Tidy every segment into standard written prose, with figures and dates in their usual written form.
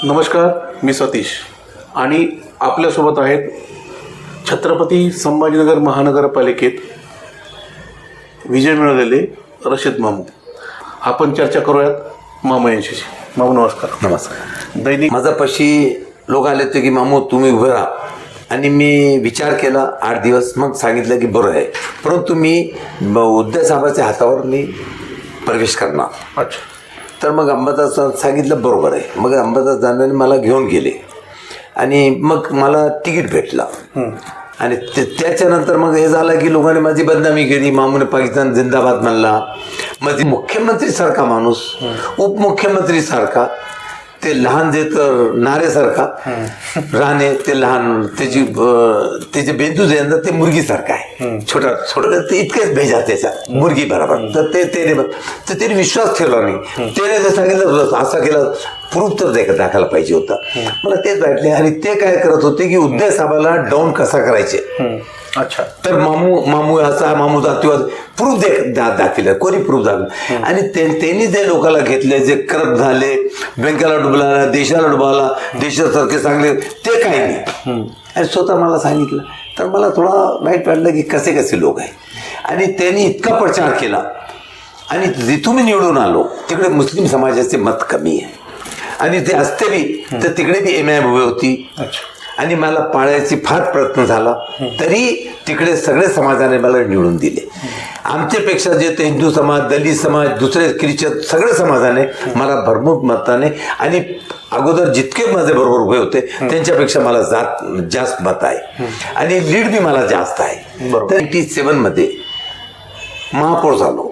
नमस्कार, मी सतीश आणि आपल्यासोबत आहेत छत्रपती संभाजीनगर महानगरपालिकेत विजय मिळवलेले रशीद मामू. आपण चर्चा करूयात मामू यांच्याशी. मामू नमस्कार. नमस्कार. दैनिक माझ्यापाशी लोक आले होते की मामू तुम्ही उभे राहा, आणि मी विचार केला 8 दिवस, मग सांगितलं की बरं आहे, परंतु मी उद्धव साहेबाच्या हातावर मी प्रवेश करणार. अच्छा. तर मग अंबादास सांगितलं बरोबर आहे. मग अंबादास दानवेने मला घेऊन गेले आणि मग मला तिकीट भेटला. आणि त्याच्यानंतर मग हे झालं की लोकांनी माझी बदनामी केली. मामूने पाकिस्तान जिंदाबाद म्हणला. मग मुख्यमंत्रीसारखा माणूस, उपमुख्यमंत्रीसारखा, ते लहान जे तर नारेसारखा राहणे, ते लहान त्याचे बेंदू जे ते मुर्गीसारखा आहे, छोटा छोटा, ते इतकेच भेजा त्याचा मुर्गी बरोबर. तर त्याने विश्वास ठेवला नाही. त्याने जर सांगितलं असा केला, प्रूफ तर दाखवायला पाहिजे होता. मला तेच वाटले. आणि ते काय करत होते की उद्धव साहेबाला डाऊन कसा करायचे. अच्छा. तर मामू असा, मामू जातीवाद प्रूफ दाखविलं. कोणी प्रूफ दाखवलं. आणि त्यांनी जे लोकांना घेतले, जे करप्ट झाले, बँकेला डुबला, देशाला डुबाला, देशासारखे चांगले, ते काही नाही. आणि स्वतः मला सांगितलं. तर मला थोडा वाईट वाटलं की कसे कसे लोक आहे. आणि त्यांनी इतका प्रचार केला. आणि जिथून मी निवडून आलो तिकडे मुस्लिम समाजाचे मत कमी आहे. आणि ते असते बी तर तिकडे बी MIM उभी होती. आणि मला पाळायची फार प्रयत्न झाला, तरी तिकडे सगळे समाजाने मला निवडून दिले. आमच्यापेक्षा जे ते हिंदू समाज, दलित समाज, दुसरे ख्रिश्चन, सगळ्या समाजाने मला भरपूर मताने, आणि अगोदर जितके माझे बरोबर उभे होते त्यांच्यापेक्षा मला जास्त मत आहे. आणि लीड बी मला जास्त आहे. तर 87 मध्ये महापौर झालो.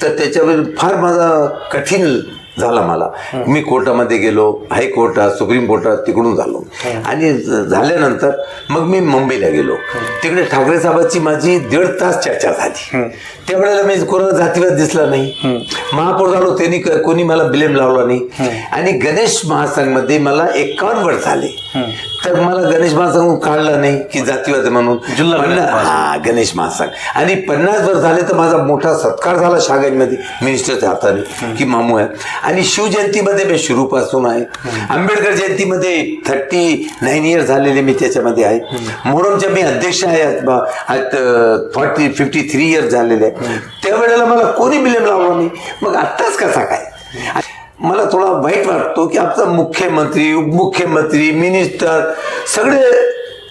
तर त्याच्यावर फार माझा कठीण झाला. मला मी कोर्टामध्ये गेलो, हायकोर्टात, सुप्रीम कोर्टात, तिकडून झालो. आणि झाल्यानंतर मग मी मुंबईला गेलो. तिकडे ठाकरे साहेबांची माझी 1.5 तास चर्चा झाली. त्यावेळेला मी कोणाला जातीवाद दिसला नाही. महापौर झालो, त्यांनी कोणी मला ब्लेम लावला नाही. आणि गणेश महासंघमध्ये मला 51 वर्ष झाले. तर मला गणेश महासंघ काढला नाही की जातीवाद म्हणून, गणेश महासंघ. आणि 50 वर्ष झाले तर माझा मोठा सत्कार झाला शागंजमध्ये मिनिस्टरच्या हाताने की मामू आहे. आणि शिवजयंतीमध्ये मी सुरूपासून आहे. आंबेडकर जयंतीमध्ये 39 इयर्स झालेले मी त्याच्यामध्ये आहे. मोहरमच्या मी अध्यक्ष आहे. 53 इयर्स झालेले आहे. त्यावेळेला मला कोणी ब्लेम लावला नाही. मग आत्ताच कसा काय. मला थोडा वाईट वाटतो की आमचा मुख्यमंत्री, उपमुख्यमंत्री, मिनिस्टर सगळे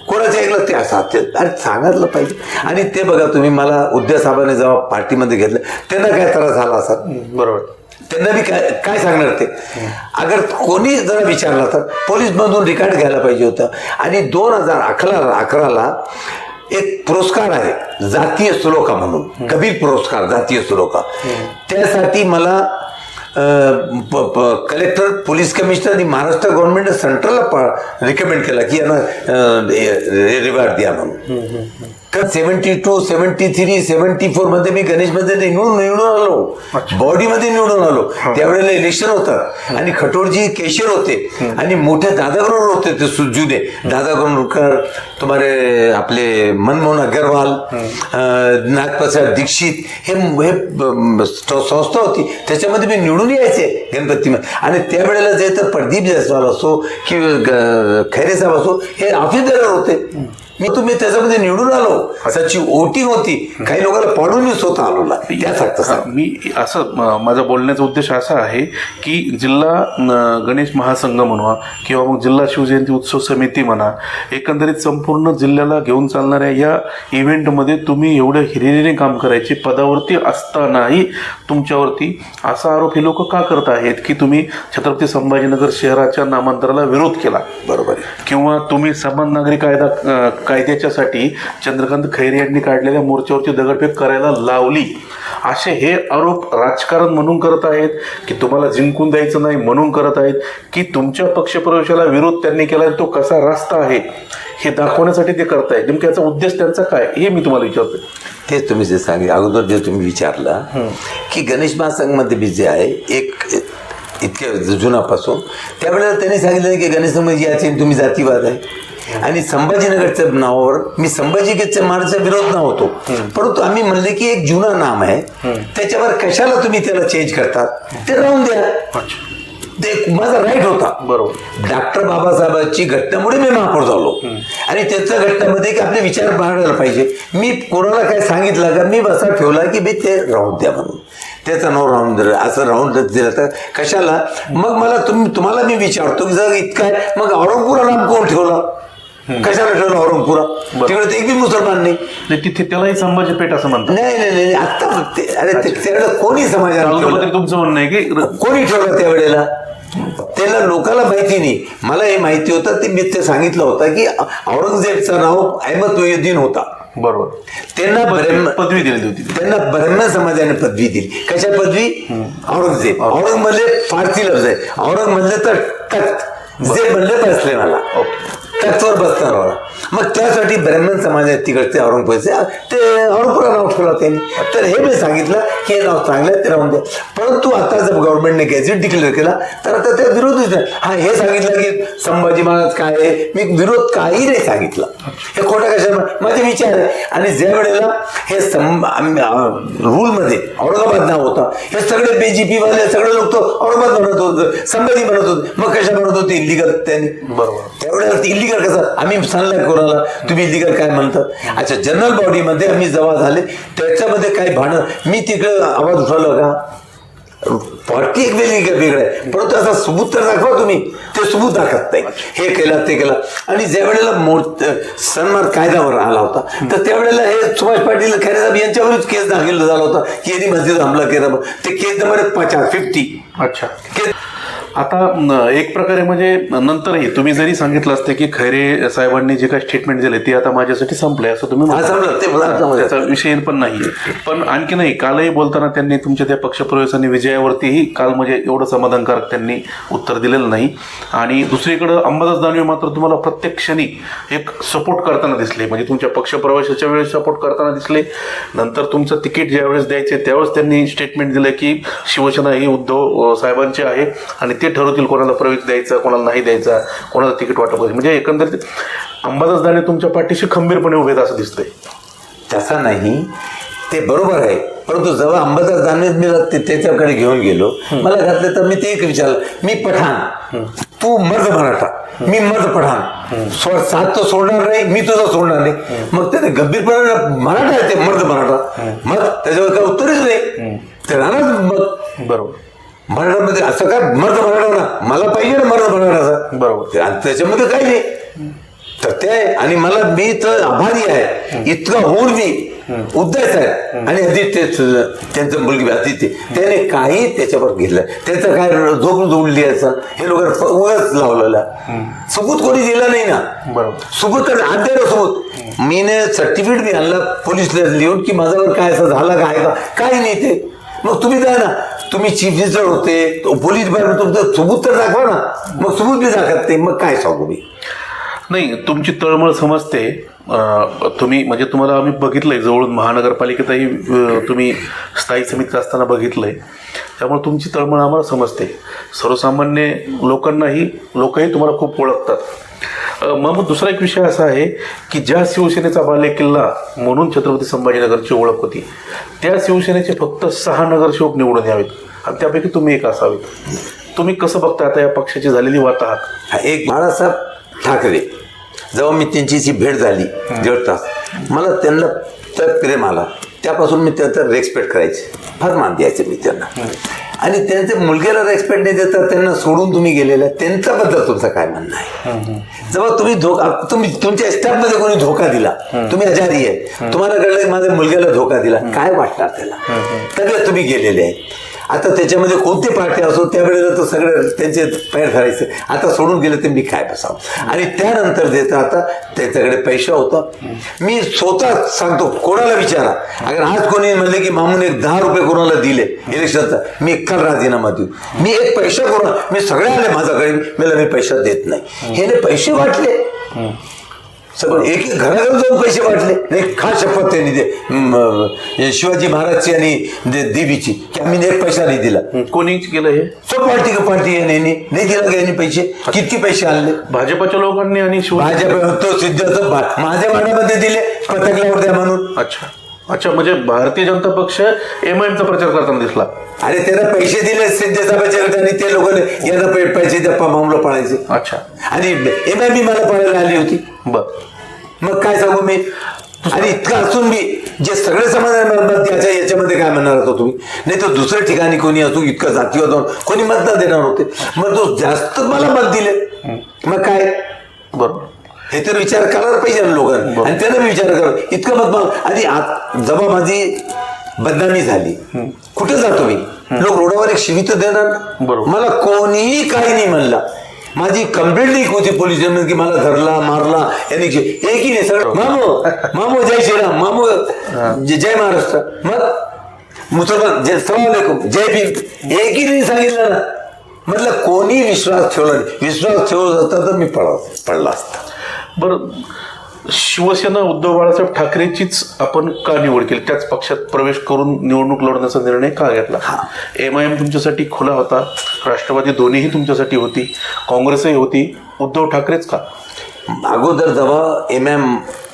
कोणाचं ऐकलं ते असतात. अरे सांगितलं पाहिजे. आणि ते बघा तुम्ही, मला उद्धव साहेबांनी जेव्हा पार्टीमध्ये घेतलं त्यांना काय त्रास झाला असा. बरोबर. त्यांना बी काय सांगणार ते. अगर कोणी जरा विचारला तर पोलीसमधून रेकॉर्ड घ्यायला पाहिजे होतं. आणि 2011ला एक पुरस्कार आहे जातीय सुलोका म्हणून, कबीर पुरस्कार जातीय सुलोका. त्यासाठी मला कलेक्टर, पोलीस कमिशनर आणि महाराष्ट्र गव्हर्नमेंट सेंट्रलला रिकमेंड केला की यांना रिवॉर्ड द्या म्हणून. 72, 73, 74 मध्ये मी गणेशमध्ये निवडून आलो, बॉडीमध्ये निवडून आलो. त्यावेळेला इलेक्शन होतं. आणि खटोडजी केशर होते आणि मोठे दादा गणोर होते, ते जुने दादा गणोरकर, तुम्हारे आपले मनमोहन अग्रवाल, नागप्रसाद दीक्षित, हे संस्था होती. त्याच्यामध्ये मी निवडून यायचे गणपतीमध्ये. आणि त्यावेळेला जे तर प्रदीप जयस्वाल असो की खैरे साहेब असो, हे ऑफिसर होते. मी त्याच्यामध्ये निवडून आलो. त्याची वोटिंग होती. काही लोकांना पळून स्वतः आलो. मी असं, माझा बोलण्याचा उद्देश असा आहे की जिल्हा गणेश महासंघ म्हणा किंवा मग जिल्हा शिवजयंती उत्सव समिती म्हणा, एकंदरीत संपूर्ण जिल्ह्याला घेऊन चालणाऱ्या या इव्हेंटमध्ये तुम्ही एवढं हिरिरीने काम करायचे, पदावरती असतानाही तुमच्यावरती असा आरोप हे लोक का करत आहेत की तुम्ही छत्रपती संभाजीनगर शहराच्या नामांतराला विरोध केला. बरोबर. किंवा तुम्ही समान नागरी कायद्याच्यासाठी चंद्रकांत खैरे यांनी काढलेल्या मोर्चावरची दगडफेक करायला लावली, असे हे आरोप राजकारण म्हणून करत आहेत की तुम्हाला जिंकून द्यायचं नाही म्हणून करत आहेत, की तुमच्या पक्षप्रवेशाला विरोध त्यांनी केला तो कसा रास्ता आहे हे दाखवण्यासाठी ते करतायत. नेमकं याचा उद्देश त्यांचा काय हे मी तुम्हाला विचारतोय. तेच तुम्ही जे सांगितलं अगोदर, जे तुम्ही विचारला की गणेश महासंघमध्ये बी जे आहे एक इतक्या जुनापासून, त्यावेळेला त्यांनी सांगितलं की गणेश समाज याचे तुम्ही जातीवाद आहे. आणि संभाजीनगरच्या नावावर मी संभाजीनगरच्या महाराजचा विरोध नव्हतो, परंतु आम्ही म्हणले की एक जुना नाम आहे, त्याच्यावर कशाला तुम्ही त्याला चेंज करतात, ते राहून द्या. ते माझा राईट होता. बरोबर. डॉक्टर बाबासाहेबांची घटनेमुळे मी महापौर झालो आणि त्यांच्या घटनेमध्ये की आपले विचार मांडायला पाहिजे. मी कोणाला काय सांगितलं का मी बसा ठेवला की मी ते राहून द्या म्हणून, त्याचं नाव राहून दिलं, असं राहून दिलं तर कशाला. मग मला तुम्हाला मी विचारतो की जर इतकं आहे मग औरंगपुरा नाम कोण ठेवला, कशाला ठेवलं औरंगपुरा, तिकडे ते एक बी मुसलमान नाही. तिथे त्यालाही संभाजी पेठ असं म्हणतात. नाही आता अरे त्यावेळेला कोणी समाजाला तुमचं म्हणणं आहे की कोणी ठेवलं त्यावेळेला, त्याला लोकांना माहिती नाही. मला हे माहिती होतं ते मी ते सांगितलं होतं की औरंगजेबचं नाव अहमद मोहिउद्दीन होता. बरोबर. त्यांना पदवी दिली होती. त्यांना ब्राह्मण समाजाने पदवी दिली. कशा पदवी? औरंगजेब. औरंग म्हणले फारसी लफ्ज आहे, औरंग म्हणले तर तख्त, जे म्हणले बसले मला तख्तवर बसणार मला. मग त्यासाठी ब्राह्मण समाजात तिकडचे औरंगजेबचे ते औरंगपुरा नाव ठेवलं त्यांनी. तर हे मी सांगितलं की हे नाव चांगलं आहे ते राहून द्या. परंतु आता जर गव्हर्नमेंटने गॅझेट डिक्लेअर केला तर आता त्या विरोधच नाही. हा हे सांगितलं की संभाजी महाराज काय आहे, मी विरोध काही नाही सांगितलं. हे खोटं कशा माझे विचार आहे. आणि ज्या वेळेला हे रूलमध्ये औरंगाबाद नाव होतं, हे सगळे बीजेपी वाले सगळे लोक तो औरंगाबाद म्हणत होते, संभाजी म्हणत होते. मग कशा म्हणत होते इलिगल त्यांनी. बरोबर. त्यावेळेला इलिगल कसं आम्ही सांगलं कोणाला तुम्ही इलिगल काय म्हणतात. अच्छा, जनरल बॉडीमध्ये आम्ही जमा झाले त्याच्यामध्ये काही भांडण मी तिकडे आवाज उठवलं का, पार्टी एक वेगळं आहे. परंतु असा सबूत तर दाखवा तुम्ही, ते सबूत दाखवत नाही. हे केलं ते केलं. आणि ज्या वेळेला सन्मान कायद्यावर आला होता तर त्यावेळेला हे सुभाष पाटील खैरे साहेब यांच्यावरच केस दाखल झाला होता की यांनी मस्जिद हमला केला. ते केस नंबर 50. अच्छा. आता एक प्रकारे म्हणजे नंतरही तुम्ही जरी सांगितलं असते की खैरे साहेबांनी जे काही स्टेटमेंट दिले ते आता माझ्यासाठी संपले असं तुम्ही त्याचा विषय पण नाहीये. पण आणखी नाही, कालही बोलताना त्यांनी तुमच्या त्या पक्षप्रवेश आणि विजयावरतीही काल म्हणजे एवढं समाधानकारक त्यांनी उत्तर दिलेलं नाही. आणि दुसरीकडं अंबादास दानवे मात्र तुम्हाला प्रत्येक क्षणी एक सपोर्ट करताना दिसले, म्हणजे तुमच्या पक्षप्रवेशाच्या वेळेस सपोर्ट करताना दिसले. नंतर तुमचं तिकीट ज्यावेळेस द्यायचे त्यावेळेस त्यांनी स्टेटमेंट दिलं की शिवसेना ही उद्धव साहेबांची आहे आणि ते ठरवतील कोणाला प्रवेश द्यायचा कोणाला नाही द्यायचा, कोणाला तिकीट वाटप करायचं. म्हणजे एकंदरीत अंबादास दानवे तुमच्या पाठीशी खंबीरपणे उभे आहेत असं दिसतंय. तसा नाही, ते बरोबर आहे. परंतु जेव्हा अंबादास दानवे मी त्याच्याकडे घेऊन गेलो, मला घातले तर मी ते एक विचारलं, मी पठाण तू मर्द मराठा, मी मर्द पठाण, साथ तो सोडणार नाही, मी तुझा सोडणार नाही. मग त्याने गंभीरपणे मराठा आहे ते मर्द मराठा, मग त्याच्यावर काय उत्तरच नाही. ते राहणार मग बरोबर मराठामध्ये असं काय मर्द मराठा ना, मला पाहिजे ना मर्द मराठाचा. बरोबर. त्याच्यामध्ये काही नाही तर ते. आणि मला मी तर आभारी आहे इतका होऊन मी उद्धव साहेब आणि आदित्य त्यांचं मुलगी आदित्य त्याने काही त्याच्यावर घेतलं, त्याचं काय झोप जोडली असं हे लोक उगाच लावलेला सबूत कोणी दिला नाही ना. बरोबर. सबूत तर आणते ना सबूत. मीने सर्टिफिकेट मी आणला पोलिसला लिहून की माझ्यावर काय असं झालं काय का, काही नाही. ते मग तुम्ही द्या ना, तुम्ही चीफ मिनिस्टर होते, पोलीस डिपार्टमेंट तुमचं सबूत तर दाखवा ना. मग सबूत बी दाखवत नाही, मग काय सांगू मी. नाही, तुमची तळमळ समजते. तुम्ही म्हणजे तुम्हाला आम्ही बघितलंय जवळून, महानगरपालिकेतही तुम्ही स्थायी समितीत असताना बघितलंय, त्यामुळे तुमची तळमळ आम्हाला समजते. सर्वसामान्य लोकही तुम्हाला खूप ओळखतात. मग दुसरा एक विषय असा आहे की ज्या शिवसेनेचा बालेकिल्ला म्हणून छत्रपती संभाजीनगरची ओळख होती, त्या शिवसेनेचे फक्त 6 नगरसेवक निवडून यावेत आणि त्यापैकी तुम्ही एक असावेत. तुम्ही कसं बघता आता या पक्षाची झालेली वाताहत? एक बाळासाहेब ठाकरे जेव्हा मी त्यांची भेट झाली 1.5 तास, मला त्यांना तर प्रेम आला. त्यापासून मी त्यांचा रेस्पेक्ट करायचे, फार मान द्यायचे मी त्यांना. आणि त्यांच्या मुलग्याला रेस्पेक्ट नाही देतात, त्यांना सोडून तुम्ही गेलेला त्यांच्याबद्दल तुमचं काय म्हणणं आहे? जेव्हा तुम्ही तुमच्या स्टाफमध्ये कोणी धोका दिला, तुम्ही आजारी आहे, तुम्हाला कळलं माझ्या मुलग्याला धोका दिला, काय वाटणार त्याला? तब्येत तुम्ही गेलेले आहे. आता त्याच्यामध्ये कोणती पार्टी असो त्यावेळेला तर सगळं त्यांचे पैर धरायचे. आता सोडून गेले तर मी काय बसावं. आणि त्यानंतर देतं आता त्यांच्याकडे पैसा होता. मी स्वतः सांगतो, कोणाला विचारा, अगर आज कोणी म्हणले की मामून एक 10 रुपये कोणाला दिले इलेक्शनचा, मी काल राजीनामा देऊ, मी एक पैसा कोणा, मी सगळे आले माझ्याकडे, मला मी पैसा देत नाही. हे पैसे वाटले सगळं, एक घराघर जाऊन पैसे वाटले नाही. खास शपथ त्यांनी दे शिवाजी महाराजची आणि देवीची की आम्ही एक पैसा नाही दिला. कोणी केलं हे? सब पार्टी नाही दिला यांनी पैसे. किती पैसे आणले भाजपच्या लोकांनी आणि भाजप तो सिद्धार्थ माझ्या वाड्यामध्ये दिले पथकल्यावर द्या म्हणून. अच्छा. अच्छा, म्हणजे भारतीय जनता पक्ष MIMचा प्रचार करताना दिसला. अरे त्यांना पैसे दिले सिद्धेसाहेबांच्या आणि ते लोकांनी यांना पैसे द्या मामूला पळायचे. अच्छा. आणि MIM मला पळायला आली होती. बर. मग काय सांगू मी. आणि इतकं असून मी जे सगळे समाधान त्याच्या याच्यामध्ये काय म्हणणार होतो तुम्ही. नाही तर दुसऱ्या ठिकाणी कोणी असू इतकं जातीवाद कोणी मतदान देणार होते. मग तो जास्त मला मत दिले. मग काय. बरोबर. हे तर विचार करायला पाहिजे ना लोकांनी. आणि त्यानं मी विचार कर इतकं मत आणि जेव्हा माझी बदनामी झाली कुठे जातो मी. लोक रोडावर एक शिवी तर देणार. मला कोणीही काही नाही म्हणला. माझी कंप्लेंट एक होती पोलीस की मला धरला मारला यांनी एकही नाही. सर मामू जय श्रीराम मामू जय महाराष्ट्र मग मुसलमान जय सलाम जय भीम एकही नाही सांगितलं ना. म्हटलं कोणी विश्वास ठेवला नाही. विश्वास ठेवला असता तर मी पडला असता. बरं, शिवसेना उद्धव बाळासाहेब ठाकरेचीच आपण का निवड केली. त्याच पक्षात प्रवेश करून निवडणूक लढवण्याचा निर्णय का घेतला. MIM तुमच्यासाठी खुला होता, राष्ट्रवादी दोन्हीही तुमच्यासाठी होती, काँग्रेसही होती, उद्धव ठाकरेच का. अगोदर जेव्हा MIM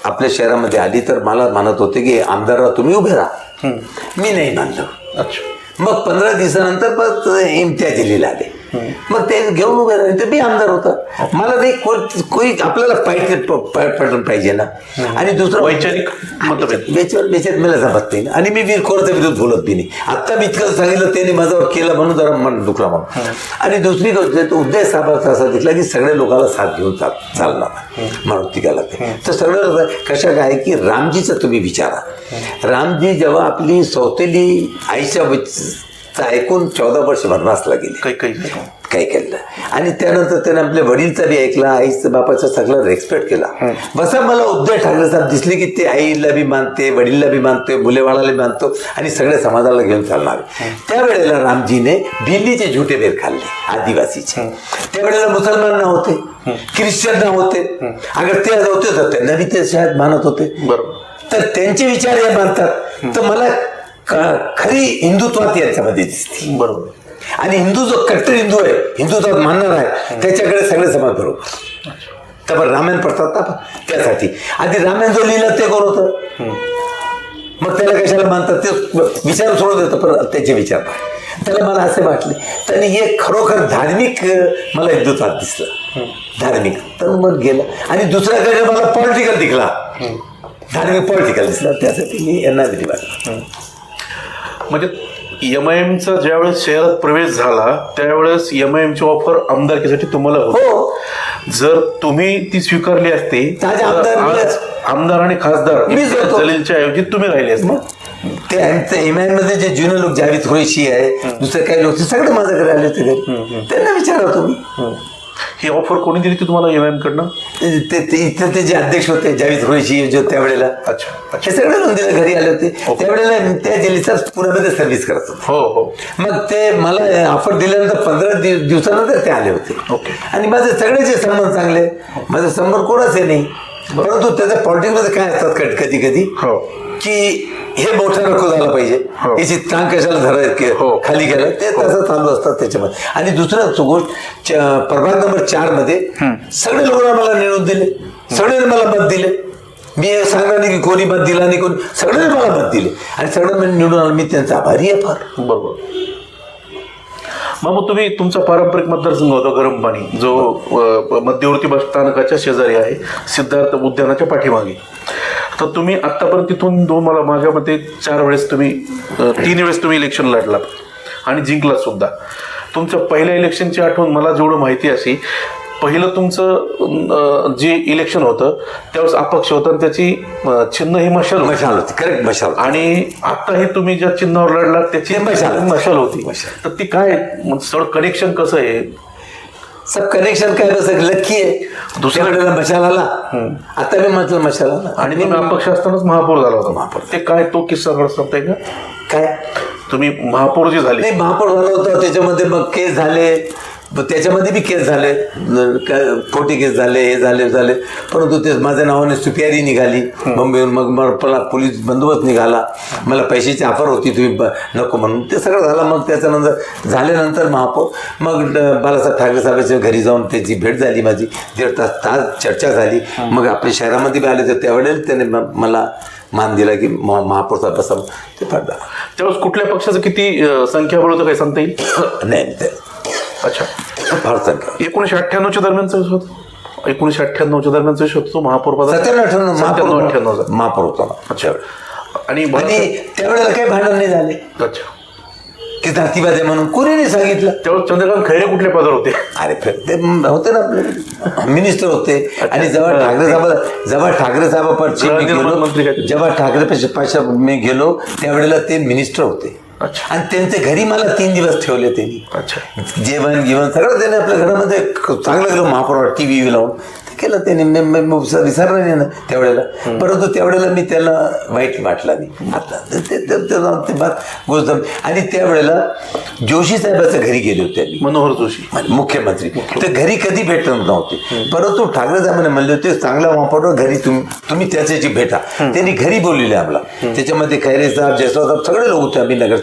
आपल्या शहरामध्ये आली तर मला म्हणत होते की आमदारला तुम्ही उभे राहा. मी नाही मानलं. अच्छा. मग 15 दिवसानंतर परत इम्तियाज जलील आले. मग ते घेऊन उभे राहिले तर मी आमदार होता. मला नाही कोणी आपल्याला पॅटर्न पाहिजे ना. आणि दुसरं वैचारिक बेच्यात मला जमत नाही. आणि मी वीरखोराच्या विरुद्ध बोलत बी नाही. आत्ता मी इतकं सांगितलं त्याने माझ्यावर केलं म्हणून जरा मन दुखला म्हणून. आणि दुसरी गोष्ट उद्धव साहेबांचा असा दिसला की सगळ्या लोकांना साथ घेऊन चालणार म्हणून तिघाला ते. तर सगळं कशा काय की रामजीचं तुम्ही विचारा. रामजी जेव्हा आपली सौतेली आईच्या ऐकून 14 वर्ष वनवासला गेले. काही केलं. आणि त्यानंतर त्याने आपल्या वडीलचा बी ऐकला, आईचं बापाचा सगळा रेस्पेक्ट केला. बसा मला उद्धव ठाकरे साहेब दिसले की ते आईला बी मानते, वडीलला बी मानतो, मुलेवाळाला बी मानतो आणि सगळ्या समाजाला घेऊन चालणार. त्यावेळेला रामजीने भिल्लीचे झुटे बेर खाल्ले आदिवासीचे. त्यावेळेला मुसलमान नव्हते, ख्रिश्चन नव्हते. अगर ते होते तर त्यांना बी ते शाळेत मानत होते. बरोबर. तर त्यांचे विचार हे मानतात. तर मला खरी हिंदुत्वात याच्यामध्ये दिसते. बरोबर. आणि हिंदू जो कट्टर हिंदू आहे, हिंदुत्वात मानणार आहे, त्याच्याकडे सगळे समाज बरोबर. तर रामायण पडतात ना त्यासाठी. आधी रामायण जो लिहिलं ते कोण होतं. मग त्याला कशाला मानतात ते विचार सोडून देतं. पण त्याचे विचार त्याला मला असे वाटले. त्यांनी हे खरोखर धार्मिक मला हिंदुत्वात दिसलं. धार्मिक तर मग गेलं. आणि दुसऱ्याकडे मला पॉलिटिकल दिसला, धार्मिक पॉलिटिकल दिसला. त्यासाठी मी यांना दिली वाटलं. म्हणजे MIMचा ज्यावेळेस शहरात प्रवेश झाला त्यावेळेस MIMची ऑफर आमदारकीसाठी तुम्हाला होती. जर तुम्ही ती स्वीकारली असते आज आमदार आणि खासदार जलीलच्या ऐवजी तुम्ही राहिले असते. ते MIM मध्ये जे जुने लोक जावेद कुरैशी आहे, दुसरे काही लोक सगळे माझ्याकडे आले होते घरी. त्यांना विचारा तुम्ही ही ऑफर कोणी दिली ती तुम्हाला MIM कडनं. इथं ते जे अध्यक्ष होते जावेद कुरैशी जो त्यावेळेला. अच्छा. हे सगळे लोक दिले घरी आले होते. त्यावेळेला त्या जेलीचा पुण्यामध्ये सर्व्हिस करत होते. हो. मग ते मला ऑफर दिल्यानंतर 15 दिवसानंतर ते आले होते. आणि माझे सगळ्याचे संबंध चांगले. माझे संबंध कोणाचे नाही. परंतु त्याच्या पॉलिटिक्समध्ये काय असतात कधी कधी की हे मोठा नको झाला पाहिजे, याची टांग कशाला धरायला खाली गेलं ते तसं चालू असतात त्याच्यामध्ये. आणि दुसरं गोष्ट प्रभाग नंबर 4 मध्ये सगळे लोक मला निवडून दिले. सगळ्यांनी मला मत दिले. मी हे सांगणार नाही की कोणी मत दिला नाही, कोणी सगळ्यांनी मला मत दिले आणि सगळ्यांना निवडून आलं. मी त्यांचा आभारी आहे फार. बरोबर. मग तुम्ही तुमचा पारंपरिक मतदारसंघ होता गरम पाणी, जो मध्यवर्ती बस स्थानकाच्या शेजारी आहे, सिद्धार्थ उद्यानाच्या पाठीमागे. तर तुम्ही आत्तापर्यंत तिथून मला माझ्या मते 4 वेळेस तुम्ही 3 वेळेस तुम्ही इलेक्शन लढलात आणि जिंकलात सुद्धा. तुमच्या पहिल्या इलेक्शनची आठवण मला जेवढं माहिती अशी, पहिलं तुमचं जे इलेक्शन होतं त्यावेळेस अपक्ष होतं आणि त्याची चिन्ह ही मशाल होती. करेक्ट, मशाल. आणि आता हे तुम्ही ज्या चिन्हावर लढलात त्याची मशाल होती. तर ती काय सगळं कनेक्शन कसं आहे. सब कनेक्शन काय कसं लक्की आहे. दुसऱ्या वेळेला मशाल आला, आता मी म्हटलं मशाल आला. आणि मी अपक्ष असतानाच महापौर झाला होता. महापौर ते काय तो किस्सा सांगताय का. काय तुम्ही महापौर जे झाले. नाही, महापौर झाला होता त्याच्यामध्ये मग केस झाले, त्याच्यामध्ये बी केस झाले, खोटी केस झाले, हे झाले. परंतु ते माझ्या नावाने सुपियारी निघाली मुंबईहून. मग मला पोलीस बंदोबस्त निघाला. मला पैशाची ऑफर होती तुम्ही नको म्हणून. ते सगळं झालं. मग त्याच्यानंतर झाल्यानंतर महापौर मग बाळासाहेब ठाकरे साहेबांच्या घरी जाऊन त्याची भेट झाली माझी. 1.5 तास चर्चा झाली. मग आपल्या शहरामध्ये बी आले तर त्यावेळेला त्याने मला मान दिला की महापौर साहेब बसा, ते फार झालं. त्यावेळेस कुठल्या पक्षाचं किती संख्याबळ होतं काही सांगता येईल? नाही ते अच्छा, फार संख्या 1998च्या दरम्यानचा विषय होता. 1998च्या दरम्यानचा विषय होता तो महापौर पदा. 97-98 महापौर होता. अच्छा. आणि त्यावेळेला काही भांडण नाही झाले अच्छा, की जातीवाद आहे म्हणून कोणी नाही सांगितलं. त्यावेळेस चंद्रकांत खैरे कुठल्या पदावर होते? अरे ते होते ना आपले मिनिस्टर होते. आणि जेव्हा ठाकरे साहेबापाशी मी गेलो, जेव्हा ठाकरे पाशा मी गेलो त्यावेळेला ते मिनिस्टर होते. अच्छा. आणि त्यांच्या घरी मला 3 दिवस ठेवले त्यांनी. अच्छा. जेवण गिवण सगळं त्याने आपल्या घरामध्ये चांगलं केलं. महापौर टी.व्ही. लावून ते केलं त्याने. विसरलं नाही ना त्यावेळेला. परंतु त्यावेळेला मी त्याला वाईट वाटला नाही. आता ते बात गोष्ट. आणि त्यावेळेला जोशी साहेबाच्या घरी गेले होते मनोहर जोशी मुख्यमंत्री. ते घरी कधी भेटत नव्हते. परंतु ठाकरे साहेबांनी म्हणले होते चांगला महापौर घरी तुम्ही त्याच्याची भेटा. त्यांनी घरी बोललेले आम्हाला. त्याच्यामध्ये खैरे साहेब, जयस्वाल साहेब सगळे लोक होते आम्ही नगरचे.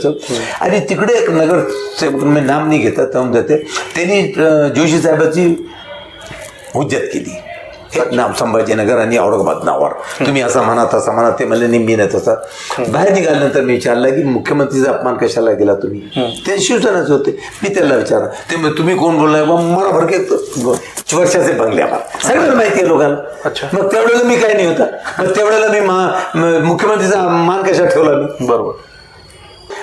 आणि तिकडे एक नगरचे मी नाम नाही घेतात तर देते, त्यांनी जोशी साहेबाची हुज्जत केली. एक नाम संभाजीनगर आणि औरंगाबाद नावावर. तुम्ही असं म्हणा तसं म्हणा. ते म्हणले नाही मी नाही तसा. बाहेर निघाल्यानंतर मी विचारलं की मुख्यमंत्रीचा अपमान कशाला केला तुम्ही? ते शिवसेनाचे होते. मी त्याला विचारलं ते तुम्ही कोण बोललाय? मला भरके वर्षाचे बंगले आम्हाला सगळ्यांना माहिती आहे लोकांना. अच्छा. मग त्यावेळेला मी काय नाही होता. मग त्यावेळेला मी मुख्यमंत्रीचा मान कशा ठेवला मी? बरोबर.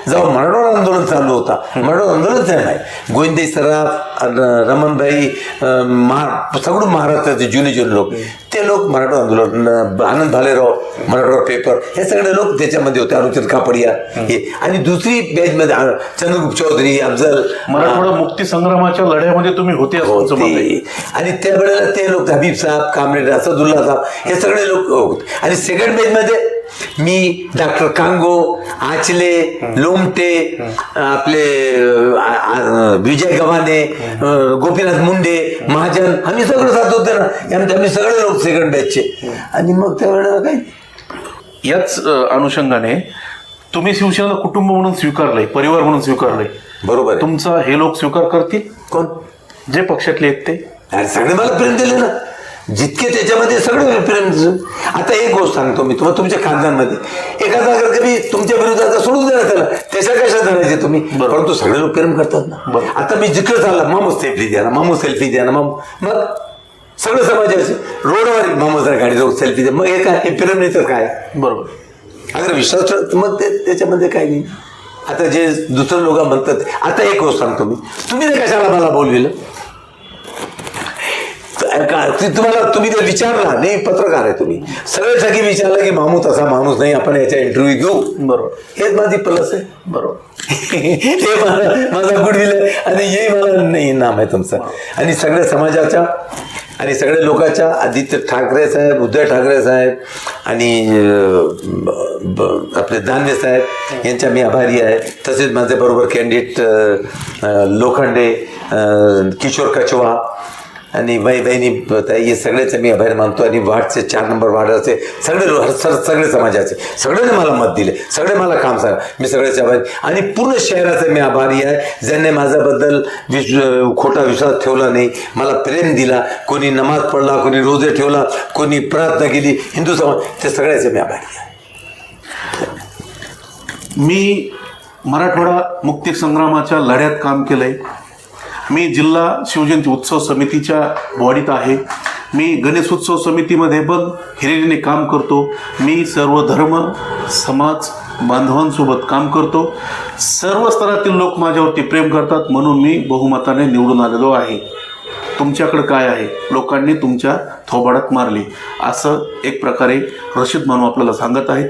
जेव्हा मराठवाडा आंदोलन चालू होता, मराठवाडा आंदोलनच नाही, गोविंदे सराफ, रमणभाई, सगळं महाराष्ट्राचे जुने लोक, ते लोक मराठवाडा आंदोलन, आनंद भालेराव, मराठवाडा पेपर, हे सगळे लोक त्याच्यामध्ये होते. अरुचंद कापडिया हे. आणि दुसरी बॅचमध्ये चंद्रगुप्त चौधरी, अफजल. मराठवाडा मुक्ती संग्रामाच्या लढ्यामध्ये तुम्ही होते. आणि त्यावेळेला ते लोक हबीब साहेब, कामरेड, असदुल्ला साहेब, हे सगळे लोक होते. आणि सेकंड बॅचमध्ये मी, डॉक्टर कांगो, आचले, लोमटे, आपले विजय गव्हाणे, गोपीनाथ मुंडे, महाजन, आम्ही सगळं साथ होते ना. आम्ही सगळे लोक सेकंड बॅचचे. आणि मग त्यावेळेला काय याच अनुषंगाने तुम्ही शिवसेना कुटुंब म्हणून स्वीकारलंय, परिवार म्हणून स्वीकारलंय. बरोबर आहे. तुमचा हे लोक स्वीकार करतील? कोण? जे पक्षातले आहेत ते. अरे सगळे मला प्रेम दिले ना, जितके त्याच्यामध्ये सगळं प्रेम. आता एक गोष्ट सांगतो मी तुम्हाला, तुमच्या खानदानमध्ये एखादा अगर कधी तुमच्या विरोधात सोडून द्या त्याला, त्याच्या कशा धरायचे तुम्ही? परंतु सगळे लोक प्रेम करतात ना. आता मी जिकडे चालला मामूस सेल्फी द्या ना, मामूस सेल्फी द्या ना, मग सगळं समाजाचे रोडवर मामूस गाडी रोड सेल्फी द्या. मग हे काय? हे प्रेम नाही तर काय? बरोबर. अगर विश्वास मग त्याच्यामध्ये काय नाही. आता जे दुसरे लोक म्हणतात, आता एक गोष्ट सांगतो मी, तुम्ही ते कशाला मला बोलविलं? तुम्ही ते विचारला नाही, पत्रकार आहे तुम्ही, सगळे सगळी विचारलं की मामू तसा माणूस नाही, आपण याचा इंटरव्ह्यू घेऊ. बरोबर. हेच माझी प्लस आहे. बरोबर. हे माझा गुडविल आहे. आणि हे मला नाही नाम आहे तुमचं. आणि सगळ्या समाजाच्या आणि सगळ्या लोकांच्या, आदित्य ठाकरे साहेब, उद्धव ठाकरे साहेब आणि आपले दानवे साहेब यांच्या मी आभारी आहे. तसेच माझ्याबरोबर कॅन्डिडेट लोखंडे, किशोर कचवा आणि बहिणी हे सगळेच मी आभार मानतो. आणि वार्डचे 4 नंबर वार्डाचे सगळे समाजाचे सगळ्यांनी मला मत दिले, सगळे मला काम सांगा, मी सगळ्याचे आभारी. आणि पूर्ण शहराचे मी आभारी आहे ज्यांनी माझ्याबद्दल खोटा विश्वास ठेवला नाही, मला प्रेम दिला. कोणी नमाज पडला, कोणी रोजे ठेवला, कोणी प्रार्थना केली, हिंदू समाज, ते सगळ्याचे मी आभारी आहे. मी मराठवाडा मुक्ती संग्रामाच्या लढ्यात काम केलंय. मी जिल्हा शिवजयंती उत्सव समितीच्या बॉडीत आहे. मी गणेश उत्सव समितीमध्ये पण हिरिरीने काम करतो. मी सर्व धर्म समाज बांधवांसोबत काम करतो. सर्व स्तरातील लोक माझ्यावरती प्रेम करतात, म्हणून मी बहुमताने निवडून आलेलो आहे. तुमच्याकडे काय आहे? लोकांनी तुमच्या थोबाडात मारली, असं एक प्रकारे रशीद मानू आपल्याला सांगत आहेत.